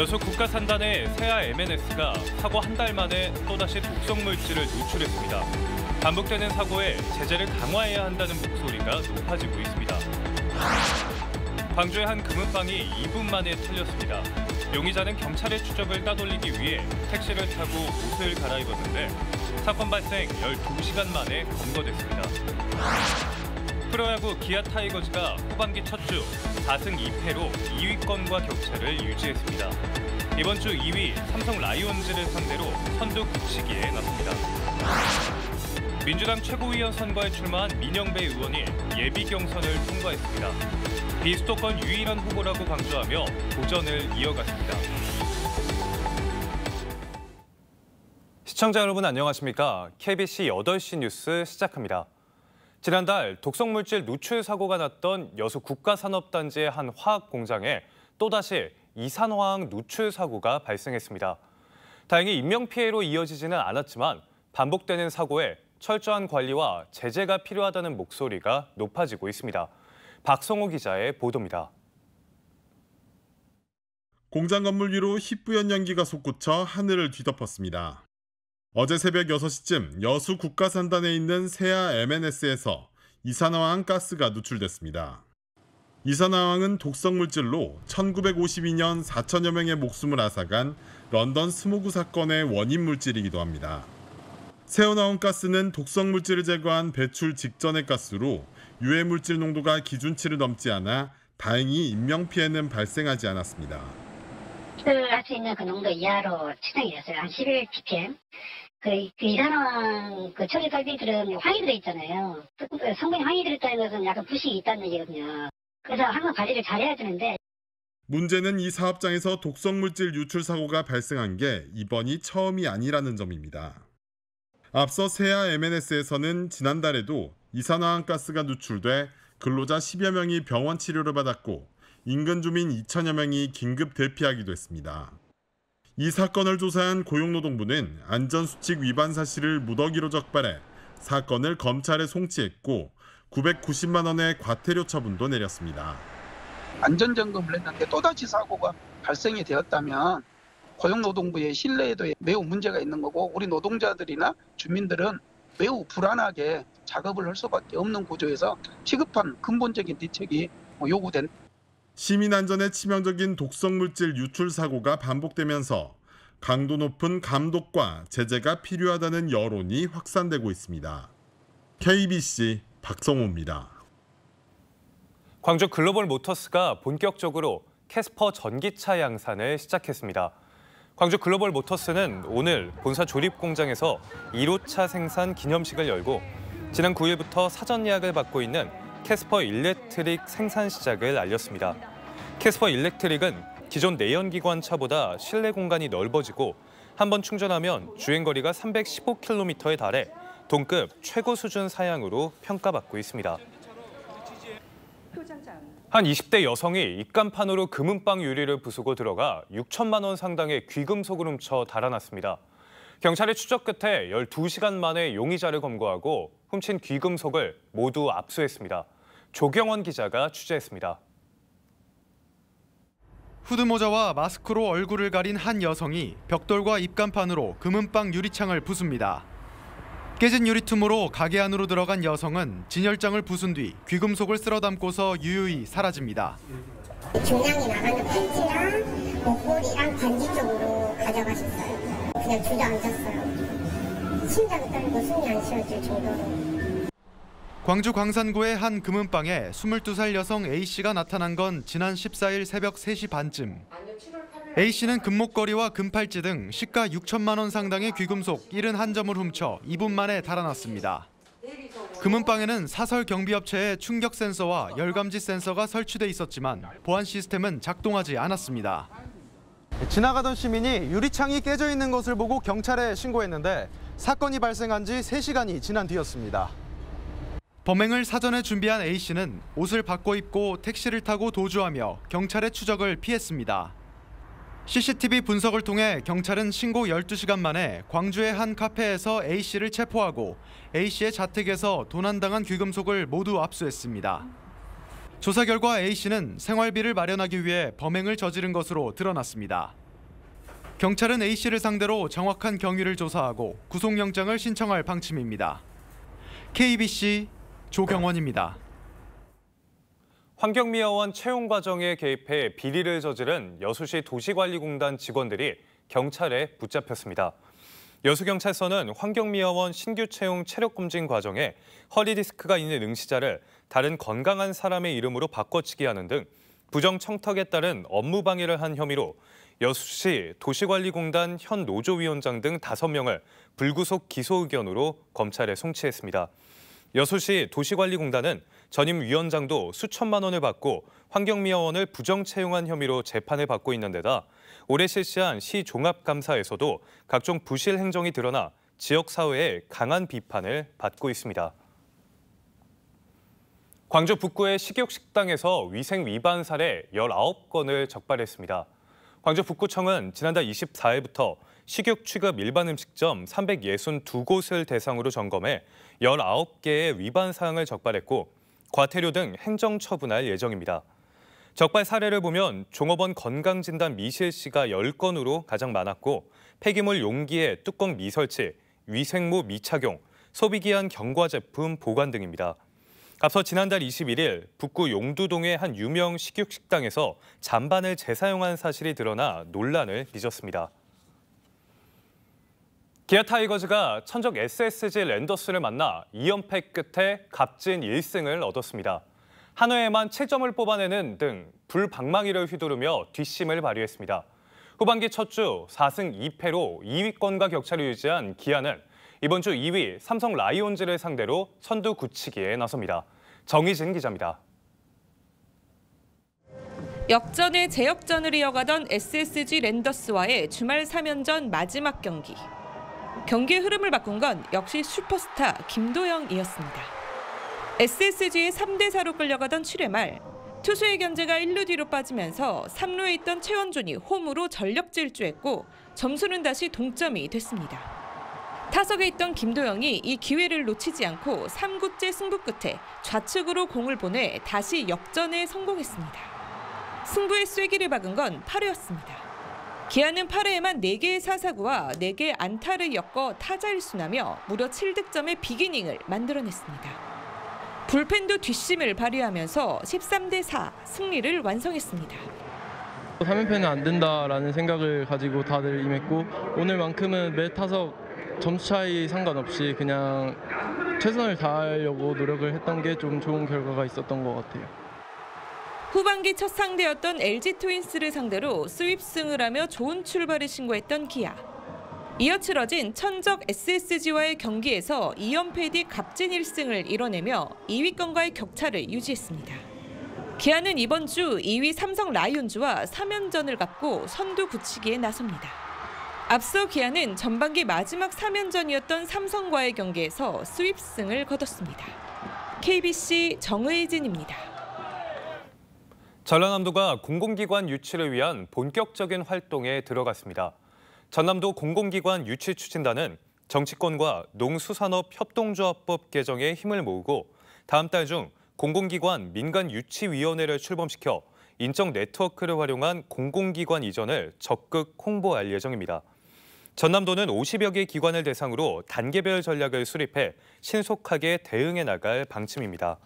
여수 국가산단의 세아 MNS가 사고 한 달 만에 또다시 독성 물질을 누출했습니다. 반복되는 사고에 제재를 강화해야 한다는 목소리가 높아지고 있습니다. 광주의 한 금은방이 2분 만에 털렸습니다. 용의자는 경찰의 추적을 따돌리기 위해 택시를 타고 옷을 갈아입었는데 사건 발생 12시간 만에 검거됐습니다. 프로야구 기아 타이거즈가 후반기 첫 주 4승 2패로 2위권과 격차를 유지했습니다. 이번 주 2위 삼성 라이온즈를 상대로 선두 굳히기에 나섭니다. 민주당 최고위원 선거에 출마한 민영배 의원이 예비 경선을 통과했습니다. 비수도권 유일한 후보라고 강조하며 도전을 이어갔습니다. 시청자 여러분 안녕하십니까? KBC 8시 뉴스 시작합니다. 지난달 독성물질 누출 사고가 났던 여수 국가산업단지의 한 화학 공장에 또다시 이산화황 누출 사고가 발생했습니다. 다행히 인명피해로 이어지지는 않았지만 반복되는 사고에 철저한 관리와 제재가 필요하다는 목소리가 높아지고 있습니다. 박성호 기자의 보도입니다. 공장 건물 위로 희뿌연 연기가 솟구쳐 하늘을 뒤덮었습니다. 어제 새벽 6시쯤 여수 국가산단에 있는 세아 MNS에서 이산화황 가스가 누출됐습니다. 이산화황은 독성물질로 1952년 4천여 명의 목숨을 앗아간 런던 스모그 사건의 원인 물질이기도 합니다. 새어나온 가스는 독성물질을 제거한 배출 직전의 가스로 유해물질 농도가 기준치를 넘지 않아 다행히 인명피해는 발생하지 않았습니다. 할 수 있는 그 농도 이하로 측정이 됐어요. 한 11 ppm. 그 이산화황 처리 설비들은 황이 들어있잖아요. 성분이 황이 들어있다는 것은 약간 부식이 있다는 얘기거든요. 그래서 항상 관리를 잘해야 되는데. 문제는 이 사업장에서 독성물질 유출 사고가 발생한 게 이번이 처음이 아니라는 점입니다. 앞서 세아 MNS에서는 지난달에도 이산화황 가스가 누출돼 근로자 10여 명이 병원 치료를 받았고 인근 주민 2천여 명이 긴급 대피하기도 했습니다. 이 사건을 조사한 고용노동부는 안전수칙 위반 사실을 무더기로 적발해 사건을 검찰에 송치했고 990만 원의 과태료 처분도 내렸습니다. 안전점검을 했는데 또다시 사고가 발생이 되었다면 고용노동부의 신뢰에도 매우 문제가 있는 거고 우리 노동자들이나 주민들은 매우 불안하게 작업을 할 수밖에 없는 구조에서 시급한 근본적인 대책이 요구된. 시민 안전에 치명적인 독성물질 유출 사고가 반복되면서 강도 높은 감독과 제재가 필요하다는 여론이 확산되고 있습니다. KBC 박성호입니다. 광주 글로벌 모터스가 본격적으로 캐스퍼 전기차 양산을 시작했습니다. 광주 글로벌 모터스는 오늘 본사 조립 공장에서 1호차 생산 기념식을 열고 지난 9일부터 사전 예약을 받고 있는 캐스퍼 일렉트릭 생산 시작을 알렸습니다. 캐스퍼 일렉트릭은 기존 내연기관 차보다 실내 공간이 넓어지고 한 번 충전하면 주행거리가 315km에 달해 동급 최고 수준 사양으로 평가받고 있습니다. 한 20대 여성이 입간판으로 금은방 유리를 부수고 들어가 6천만 원 상당의 귀금속을 훔쳐 달아났습니다. 경찰의 추적 끝에 12시간 만에 용의자를 검거하고 훔친 귀금속을 모두 압수했습니다. 조경원 기자가 취재했습니다. 후드모자와 마스크로 얼굴을 가린 한 여성이 벽돌과 입간판으로 금은방 유리창을 부숩니다. 깨진 유리틈으로 가게 안으로 들어간 여성은 진열장을 부순 뒤 귀금속을 쓸어 담고서 유유히 사라집니다. 중량이 나가는 팬티랑 목걸이랑 반지 쪽으로 가져가셨어요. 그냥 주저앉았어요. 심장이 떨리고 숨이 안 쉬어질 정도로. 광주 광산구의 한 금은방에 22살 여성 A씨가 나타난 건 지난 14일 새벽 3시 반쯤. A씨는 금목걸이와 금팔찌 등 시가 6천만 원 상당의 귀금속 71점을 훔쳐 2분 만에 달아났습니다. 금은방에는 사설 경비업체의 충격 센서와 열감지 센서가 설치돼 있었지만 보안 시스템은 작동하지 않았습니다. 지나가던 시민이 유리창이 깨져 있는 것을 보고 경찰에 신고했는데 사건이 발생한 지 3시간이 지난 뒤였습니다. 범행을 사전에 준비한 A씨는 옷을 바꿔 입고 택시를 타고 도주하며 경찰의 추적을 피했습니다. CCTV 분석을 통해 경찰은 신고 12시간 만에 광주의 한 카페에서 A씨를 체포하고 A씨의 자택에서 도난당한 귀금속을 모두 압수했습니다. 조사 결과 A씨는 생활비를 마련하기 위해 범행을 저지른 것으로 드러났습니다. 경찰은 A씨를 상대로 정확한 경위를 조사하고 구속영장을 신청할 방침입니다. KBC 조경원입니다. 환경미화원 채용 과정에 개입해 비리를 저지른 여수시 도시관리공단 직원들이 경찰에 붙잡혔습니다. 여수경찰서는 환경미화원 신규 채용 체력검진 과정에 허리 디스크가 있는 응시자를 다른 건강한 사람의 이름으로 바꿔치기 하는 등 부정 청탁에 따른 업무 방해를 한 혐의로 여수시 도시관리공단 현 노조위원장 등 5명을 불구속 기소 의견으로 검찰에 송치했습니다. 여수시 도시관리공단은 전임 위원장도 수천만 원을 받고 환경미화원을 부정 채용한 혐의로 재판을 받고 있는 데다 올해 실시한 시 종합감사에서도 각종 부실 행정이 드러나 지역사회의 강한 비판을 받고 있습니다. 광주 북구의 식육식당에서 위생 위반 사례 19건을 적발했습니다. 광주 북구청은 지난달 24일부터 식육 취급 일반 음식점 362곳을 대상으로 점검해 19개의 위반 사항을 적발했고 과태료 등 행정 처분할 예정입니다. 적발 사례를 보면 종업원 건강진단 미실시가 10건으로 가장 많았고 폐기물 용기에 뚜껑 미설치, 위생모 미착용, 소비기한 경과 제품 보관 등입니다. 앞서 지난달 21일 북구 용두동의 한 유명 식육식당에서 잔반을 재사용한 사실이 드러나 논란을 빚었습니다. 기아 타이거즈가 천적 SSG 랜더스를 만나 2연패 끝에 값진 1승을 얻었습니다. 한 회에만 7점을 뽑아내는 등 불방망이를 휘두르며 뒷심을 발휘했습니다. 후반기 첫 주 4승 2패로 2위권과 격차를 유지한 기아는 이번 주 2위 삼성 라이온즈를 상대로 선두 굳히기에 나섭니다. 정희진 기자입니다. 역전의 재역전을 이어가던 SSG 랜더스와의 주말 3연전 마지막 경기. 경기의 흐름을 바꾼 건 역시 슈퍼스타 김도영이었습니다. SSG의 3대4로 끌려가던 7회 말 투수의 견제가 1루 뒤로 빠지면서 3루에 있던 최원준이 홈으로 전력 질주했고 점수는 다시 동점이 됐습니다. 타석에 있던 김도영이 이 기회를 놓치지 않고 3구째 승부 끝에 좌측으로 공을 보내 다시 역전에 성공했습니다. 승부의 쐐기를 박은 건 8회였습니다. 기아는 8회에만 4개의 사사구와 4개의 안타를 엮어 타자 1순하며 무려 7득점의 비기닝을 만들어냈습니다. 불펜도 뒷심을 발휘하면서 13대4 승리를 완성했습니다. 3연패는 안 된다라는 생각을 가지고 다들 임했고 오늘만큼은 매 타석 점수 차이 상관없이 그냥 최선을 다하려고 노력을 했던 게 좀 좋은 결과가 있었던 것 같아요. 후반기 첫 상대였던 LG 트윈스를 상대로 스윕승을 하며 좋은 출발을 신고했던 기아. 이어 치러진 천적 SSG와의 경기에서 2연패 뒤 값진 1승을 이뤄내며 2위권과의 격차를 유지했습니다. 기아는 이번 주 2위 삼성 라이온즈와 3연전을 갖고 선두 굳히기에 나섭니다. 앞서 기아는 전반기 마지막 3연전이었던 삼성과의 경기에서 스윕승을 거뒀습니다. KBC 정의진입니다. 전라남도가 공공기관 유치를 위한 본격적인 활동에 들어갔습니다. 전남도 공공기관 유치 추진단은 정치권과 농수산업 협동조합법 개정에 힘을 모으고 다음 달 중 공공기관 민간유치위원회를 출범시켜 인적 네트워크를 활용한 공공기관 이전을 적극 홍보할 예정입니다. 전남도는 50여 개 기관을 대상으로 단계별 전략을 수립해 신속하게 대응해 나갈 방침입니다.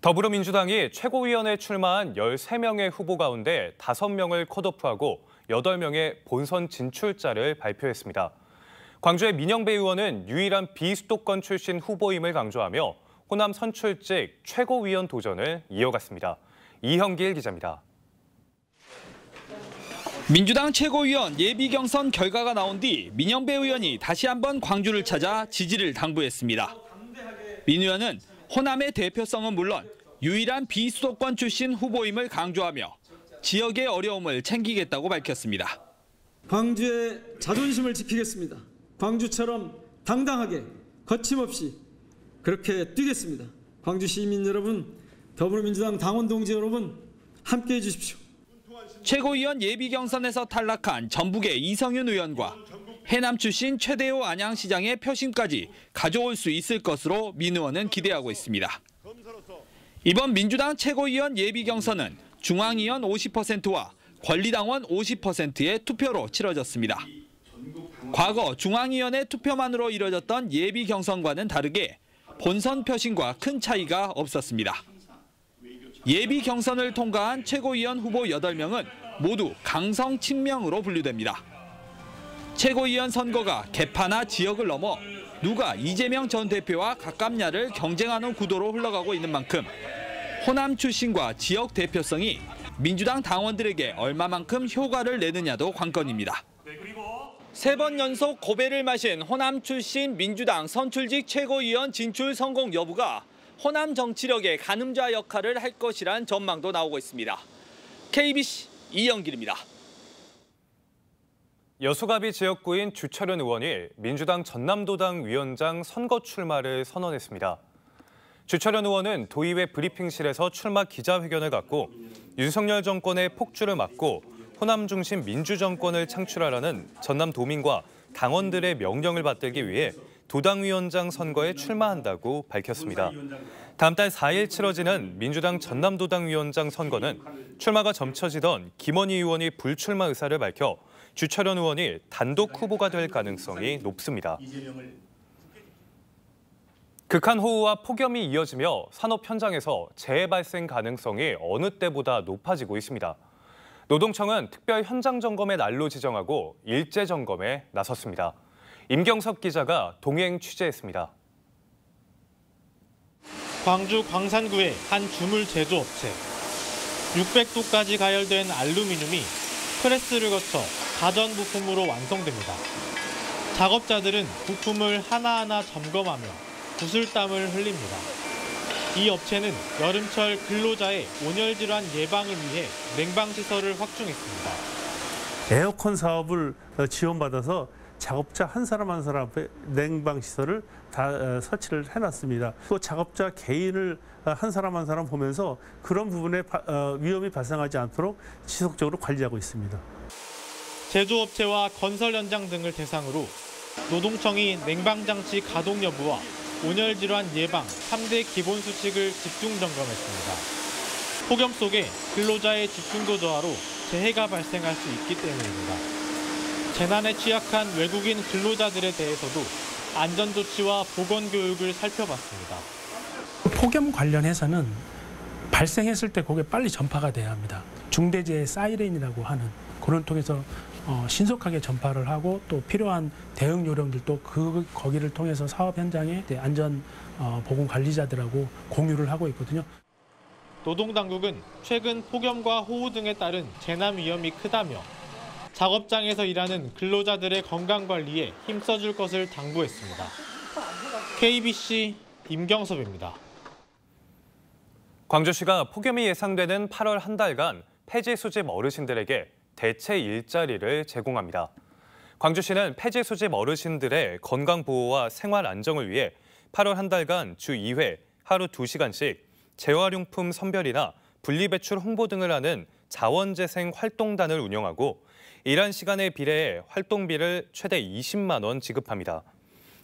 더불어민주당이 최고위원회에 출마한 13명의 후보 가운데 5명을 컷오프하고 8명의 본선 진출자를 발표했습니다. 광주의 민영배 의원은 유일한 비수도권 출신 후보임을 강조하며 호남 선출직 최고위원 도전을 이어갔습니다. 이형길 기자입니다. 민주당 최고위원 예비경선 결과가 나온 뒤 민영배 의원이 다시 한번 광주를 찾아 지지를 당부했습니다. 민 의원은 호남의 대표성은 물론 유일한 비수도권 출신 후보임을 강조하며 지역의 어려움을 챙기겠다고 밝혔습니다. 광주의 자존심을 지키겠습니다. 광주처럼 당당하게 거침없이 그렇게 뛰겠습니다. 광주 시민 여러분, 더불어민주당 당원 동지 여러분 함께해 주십시오. 최고위원 예비경선에서 탈락한 전북의 이성윤 의원과 해남 출신 최대호 안양시장의 표심까지 가져올 수 있을 것으로 민 의원은 기대하고 있습니다. 이번 민주당 최고위원 예비경선은 중앙위원 50%와 권리당원 50%의 투표로 치러졌습니다. 과거 중앙위원회 투표만으로 이뤄졌던 예비 경선과는 다르게 본선 표심과 큰 차이가 없었습니다. 예비 경선을 통과한 최고위원 후보 8명은 모두 강성 친명으로 분류됩니다. 최고위원 선거가 계파나 지역을 넘어 누가 이재명 전 대표와 가깝냐를 경쟁하는 구도로 흘러가고 있는 만큼 호남 출신과 지역 대표성이 민주당 당원들에게 얼마만큼 효과를 내느냐도 관건입니다. 3번 연속 고배를 마신 호남 출신 민주당 선출직 최고위원 진출 성공 여부가 호남 정치력의 가늠자 역할을 할 것이란 전망도 나오고 있습니다. KBC 이영길입니다. 여수갑이 지역구인 주철현 의원이 민주당 전남도당 위원장 선거 출마를 선언했습니다. 주철현 의원은 도의회 브리핑실에서 출마 기자회견을 갖고 윤석열 정권의 폭주를 막고 호남 중심 민주정권을 창출하라는 전남도민과 당원들의 명령을 받들기 위해 도당위원장 선거에 출마한다고 밝혔습니다. 다음 달 4일 치러지는 민주당 전남도당위원장 선거는 출마가 점쳐지던 김원희 의원이 불출마 의사를 밝혀 주철현 의원이 단독 후보가 될 가능성이 높습니다. 극한호우와 폭염이 이어지며 산업 현장에서 재해 발생 가능성이 어느 때보다 높아지고 있습니다. 노동청은 특별 현장 점검의 날로 지정하고 일제 점검에 나섰습니다. 임경섭 기자가 동행 취재했습니다. 광주 광산구의 한 주물 제조업체. 600도까지 가열된 알루미늄이 프레스를 거쳐 가전 부품으로 완성됩니다. 작업자들은 부품을 하나하나 점검하며 구슬땀을 흘립니다. 이 업체는 여름철 근로자의 온열 질환 예방을 위해 냉방시설을 확충했습니다. 에어컨 사업을 지원받아서 작업자 한 사람 한 사람 앞에 냉방시설을 다 설치를 해놨습니다. 또 작업자 개인을 한 사람 한 사람 보면서 그런 부분에 위험이 발생하지 않도록 지속적으로 관리하고 있습니다. 제조업체와 건설 현장 등을 대상으로 노동청이 냉방장치 가동 여부와 온열 질환 예방 3대 기본 수칙을 집중 점검했습니다. 폭염 속에 근로자의 집중도 저하로 재해가 발생할 수 있기 때문입니다. 재난에 취약한 외국인 근로자들에 대해서도 안전조치와 보건교육을 살펴봤습니다. 폭염 관련해서는 발생했을 때 그게 빨리 전파가 돼야 합니다. 중대재해 사이렌이라고 하는 그런 통해서 신속하게 전파를 하고 또 필요한 대응 요령들도 거기를 통해서 사업 현장에 안전 보건 관리자들하고 공유를 하고 있거든요. 노동당국은 최근 폭염과 호우 등에 따른 재난 위험이 크다며 작업장에서 일하는 근로자들의 건강관리에 힘써줄 것을 당부했습니다. KBC 임경섭입니다. 광주시가 폭염이 예상되는 8월 한 달간 폐지 수집 어르신들에게 대체 일자리를 제공합니다. 광주시는 폐지 수집 어르신들의 건강보호와 생활 안정을 위해 8월 한 달간 주 2회 하루 2시간씩 재활용품 선별이나 분리배출 홍보 등을 하는 자원재생 활동단을 운영하고 일한 시간에 비례해 활동비를 최대 20만 원 지급합니다.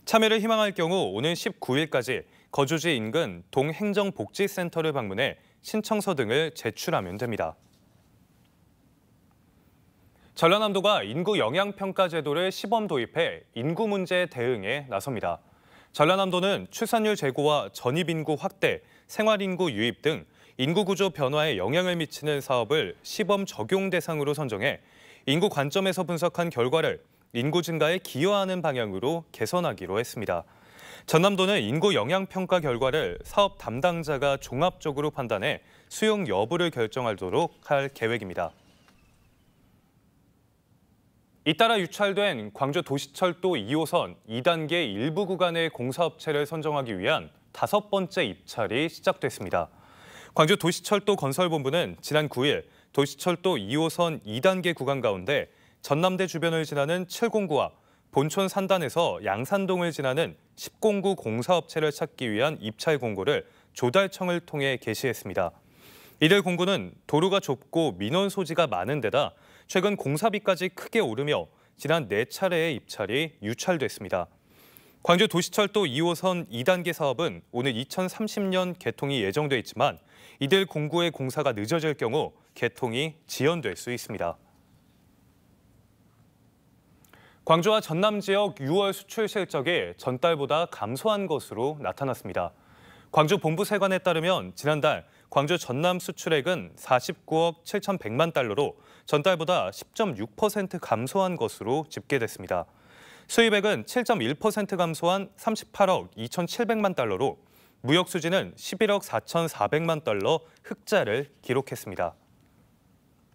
참여를 희망할 경우 오는 19일까지 거주지 인근 동행정복지센터를 방문해 신청서 등을 제출하면 됩니다. 전라남도가 인구 영향평가 제도를 시범 도입해 인구 문제 대응에 나섭니다. 전라남도는 출산율 제고와 전입인구 확대, 생활인구 유입 등 인구 구조 변화에 영향을 미치는 사업을 시범 적용 대상으로 선정해 인구 관점에서 분석한 결과를 인구 증가에 기여하는 방향으로 개선하기로 했습니다. 전남도는 인구 영향평가 결과를 사업 담당자가 종합적으로 판단해 수용 여부를 결정하도록 할 계획입니다. 잇따라 유찰된 광주 도시철도 2호선 2단계 일부 구간의 공사업체를 선정하기 위한 5번째 입찰이 시작됐습니다. 광주 도시철도 건설본부는 지난 9일 도시철도 2호선 2단계 구간 가운데 전남대 주변을 지나는 7공구와 본촌 산단에서 양산동을 지나는 10공구 공사업체를 찾기 위한 입찰 공고를 조달청을 통해 게시했습니다. 이들 공고는 도로가 좁고 민원 소지가 많은 데다 최근 공사비까지 크게 오르며 지난 4차례의 입찰이 유찰됐습니다. 광주 도시철도 2호선 2단계 사업은 오늘 2030년 개통이 예정돼 있지만 이들 공고의 공사가 늦어질 경우 개통이 지연될 수 있습니다. 광주와 전남 지역 6월 수출 실적이 전달보다 감소한 것으로 나타났습니다. 광주 본부세관에 따르면 지난달 광주 전남 수출액은 49억 7,100만 달러로 전달보다 10.6% 감소한 것으로 집계됐습니다. 수입액은 7.1% 감소한 38억 2,700만 달러로 무역 수지는 11억 4,400만 달러 흑자를 기록했습니다.